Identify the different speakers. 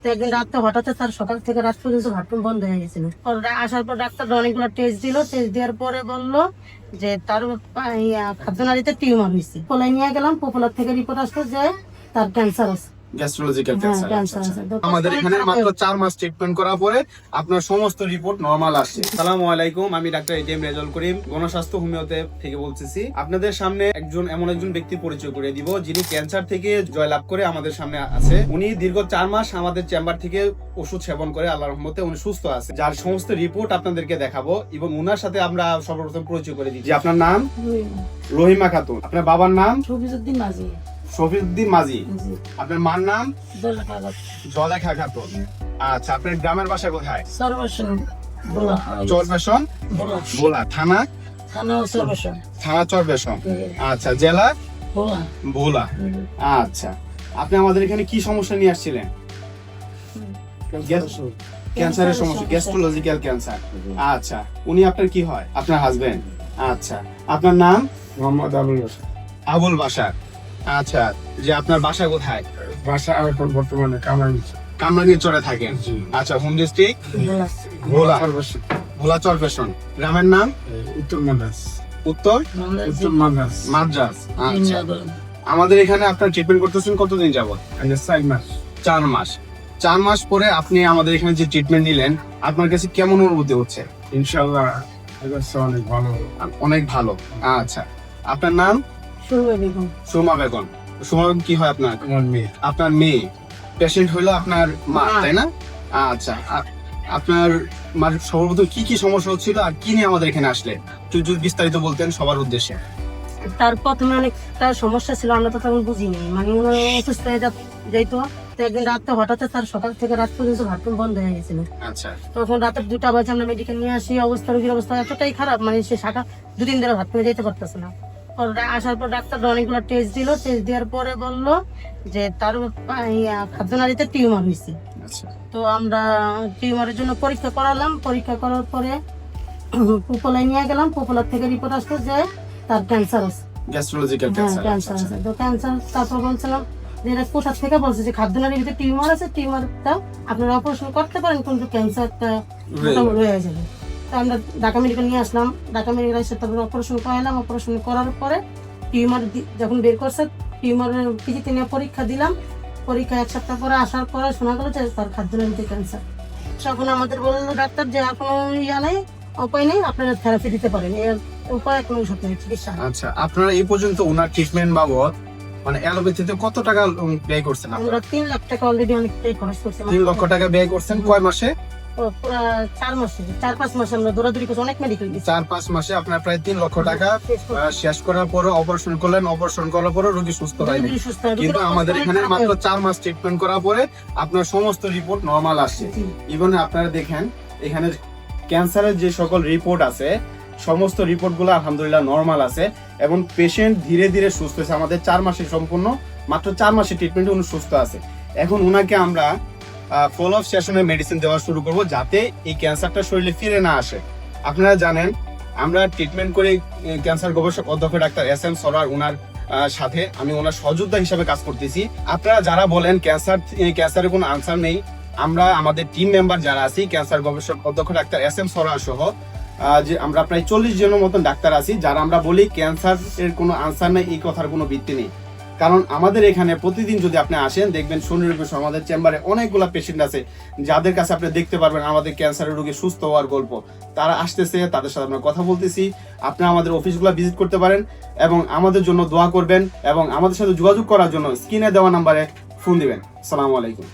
Speaker 1: তো একদিন রাত্রে হঠাৎ তার সকাল থেকে রাত পর্যন্ত বাথরুম বন্ধ হয়ে গেছিল। আসার পর ডাক্তার অনেকগুলো টেস্ট দিল, টেস্ট দেওয়ার পরে বললো যে তার খাদ্যনালীতে টিউমার হয়েছে। পোলায় নিয়ে গেলাম, পোপোলার থেকে রিপোর্ট আসলো যে তার ক্যান্সার আছে,
Speaker 2: গ্যাস্ট্রোলজিক্যাল
Speaker 1: ক্যান্সার
Speaker 2: ক্যান্সার।
Speaker 1: আছে। তো
Speaker 2: আমাদের এখানে মাত্র 4 মাস ট্রিটমেন্ট করার পরে আপনার সমস্ত রিপোর্ট নরমাল আসছে। আসসালামু আলাইকুম, আমি ডাক্তার এটিএম রেজাউল করিম, গণস্বাস্থ্য হোমিওতে থেকে বলতেছি। আপনাদের সামনে এমন একজন ব্যক্তির পরিচয় করে দিব যিনি ক্যান্সার থেকে জয়লাভ করে আমাদের সামনে আছে। উনি দীর্ঘ 4 মাস আমাদের চেম্বার থেকে ওষুধ সেবন করে আল্লাহর রহমতে উনি সুস্থ আছে, যার সমস্ত রিপোর্ট আপনাদেরকে দেখাবো এবং উনার সাথে আমরা সর্বপ্রথম পরিচয় করে দিচ্ছি। আপনার নাম? রহিমা খাতুন। আপনার বাবার নাম?
Speaker 1: শফিউদ্দিন মাঝি।
Speaker 2: শফিউদ্দিন মাঝি। আপনার মার নাম? জলেখা খাতুন। আচ্ছা, আপনার গ্রামের বাসা কোথায়? চরবেশন ভোলা। থানা? থানা চরবেশন। আচ্ছা, জেলা? ভোলা। আচ্ছা, আপনি আমাদের এখানে কি সমস্যা নিয়ে আসছিলেন? ক্যান্সারের সমস্যা, গ্যাস্ট্রোলজিক্যাল ক্যান্সার। আচ্ছা, উনি আপনার কি হয়? আপনার হাজবেন্ড। আচ্ছা, আপনার নাম?
Speaker 3: মোহাম্মদ আবুল বাশার।
Speaker 2: আবুল বাশার। আচ্ছা, যে আপনার বাসা কোথায়?
Speaker 3: বাসা এখন বর্তমানে
Speaker 2: কামরাঙ্গীরচরে থাকেন। আচ্ছা, হোম ডিস্ট্রিক্ট? ভোলা। ভোলা চরবেশন। গ্রামের নাম?
Speaker 3: উত্তর মাদ্রাস।
Speaker 2: উত্তর মাদ্রাস। আচ্ছা, আমাদের এখানে আপনার ট্রিটমেন্ট করতেছেন কতদিন যাবত?
Speaker 3: 4 মাস।
Speaker 2: 4 মাস। 4 মাস পরে আপনি আমাদের এখানে যে ট্রিটমেন্ট নিলেন, আপনার কাছে কেমন অনুভূতি হচ্ছে?
Speaker 3: ইনশাআল্লাহ অনেক ভালো।
Speaker 2: অনেক ভালো। আচ্ছা, আপনার নাম? সুমা বেগম। সুমা বেগম কি হয় আপনার?
Speaker 3: আমার মেয়ে।
Speaker 2: আপনার মেয়ে। পেশেন্ট হইলো আপনার মা, তাই না? আচ্ছা, আপনার মার সর্বপ্রথম কি কি সমস্যা হচ্ছিল আর কি নিয়ে আমাদের এখানে আসলে একটু যদি বিস্তারিত বলতেন সবার উদ্দেশ্যে।
Speaker 1: তার প্রথমে অনেকটা সমস্যা ছিল, আমরা তো তখন বুঝিনি, মানে উনি অসুস্থ হয়ে যাইতো। তো একদিন রাত্রে হঠাৎ তার সকাল থেকে রাত পর্যন্ত বাথরুম বন্ধ হয়ে গেছিল।
Speaker 2: আচ্ছা,
Speaker 1: তখন রাতের 2টা বাজে আমরা মেডিকেল নিয়ে আসি। রোগীর অবস্থা এতটাই খারাপ, মানে সে 2 দিন ধরে বাথরুমে যেতে পারতেছে না। আসার পর ডাক্তার অনেকগুলো টেস্ট দিল, টেস্ট দেওয়ার পরে বললো যে তার খাদ্যনালীতে টিউমার হয়েছে। তো আমরা টিউমারের জন্য পরীক্ষা করালাম, পরীক্ষা করার পরে পোপোলায় নিয়ে গেলাম, পোপোলার থেকে রিপোর্ট আসলো যে তার ক্যান্সার আছে,
Speaker 2: গ্যাস্ট্রোলজিক্যাল
Speaker 1: ক্যান্সার
Speaker 2: ক্যান্সার।
Speaker 1: আছে। তো ক্যান্সার, তারপর বলছিলাম যে এটা কোথা থেকে, বলছে যে খাদ্যনালীর ভিতরে টিউমার আছে, টিউমারটা আপনারা অপারেশন করতে পারেন কিন্তু ক্যান্সারটা রয়ে যাবে। তো আমরা ঢাকা মেডিকেল নিয়ে আসলাম, ঢাকা মেডিকেল এসে তারপর অপারেশন করালাম। অপারেশন করার পরে টিউমার যখন বের করছে, টিউমারের পিজিতে নিয়ে পরীক্ষা দিলাম। পরীক্ষা 1 সপ্তাহ পরে আসার পরে শোনা গেল যে তার খাদ্যনালীতে ক্যান্সার। তখন আমাদের বললো ডাক্তার যে আর কোনো নেই, উপায় নেই, আপনারা থেরাপি দিতে পারেন, এর উপায় কোনো ওষুধ নেই, চিকিৎসা।
Speaker 2: আচ্ছা, আপনারা এই পর্যন্ত ওনার ট্রিটমেন্ট বাবদ মানে অ্যালোপ্যাথিতে কত টাকা ব্যয় করছেন?
Speaker 1: আমরা 3 লাখ টাকা অলরেডি অনেক খরচ করছি।
Speaker 2: 3 লক্ষ টাকা ব্যয় করছেন। কয় মাসে?
Speaker 1: 4 মাসে আমরা দৌড়াদৌড়ি করছি, অনেক মেডিকেল দিচ্ছি।
Speaker 2: 4-5 মাসে আপনার প্রায় 3 লক্ষ টাকা শেষ করার পরে অপারেশন করলেন। অপারেশন করার পরে রোগী সুস্থ হয়নি, কিন্তু আমাদের এখানে মাত্র 4 মাস ট্রিটমেন্ট করার পরে আপনার সমস্ত রিপোর্ট নরমাল আসছে। ইভেন আপনারা দেখেন এখানে ক্যান্সারের যে সকল রিপোর্ট আছে, সমস্ত রিপোর্টগুলো আলহামদুলিল্লাহ নরমাল আছে এবং পেশেন্ট ধীরে ধীরে সুস্থ হয়েছে। আমাদের 4 মাসে সম্পূর্ণ, মাত্র 4 মাসের ট্রিটমেন্টে উনি সুস্থ আছে। এখন ওনাকে আমরা ফলো আপ সেশনে মেডিসিন দেওয়া শুরু করব যাতে এই ক্যান্সারটা শরীরে ফিরে না আসে। আপনারা জানেন আমরা ট্রিটমেন্ট করে ক্যান্সার গবেষক অধ্যক্ষ ডাক্তার SM সরোয়ার ওনার সাথে আমি ওনার সহযোদ্ধা হিসেবে কাজ করতেছি। আপনারা যারা বলেন ক্যান্সারের কোনো আনসার নেই, আমরা আমাদের টিম মেম্বার যারা আছি ক্যান্সার গবেষক অধ্যক্ষ ডাক্তার SM সরোয়ার সহ যে আমরা প্রায় 40 জনের মতন ডাক্তার আছি যারা আমরা বলি ক্যান্সারের কোনো আনসার নেই, এই কথার কোনো ভিত্তি নেই। কারণ আমাদের এখানে প্রতিদিন যদি আপনি আসেন দেখবেন সুনির্দিষ্ট আমাদের চেম্বারে অনেকগুলো পেশেন্ট আছে যাদের কাছে আপনি দেখতে পারবেন আমাদের ক্যান্সারের রোগী সুস্থ হওয়ার গল্প। তারা আসতেছে, তাদের সাথে আমরা কথা বলতেছি। আপনি আমাদের অফিসগুলো ভিজিট করতে পারেন এবং আমাদের জন্য দোয়া করবেন এবং আমাদের সাথে যোগাযোগ করার জন্য স্ক্রিনে দেওয়া নাম্বারে ফোন দিবেন। আসসালামু আলাইকুম।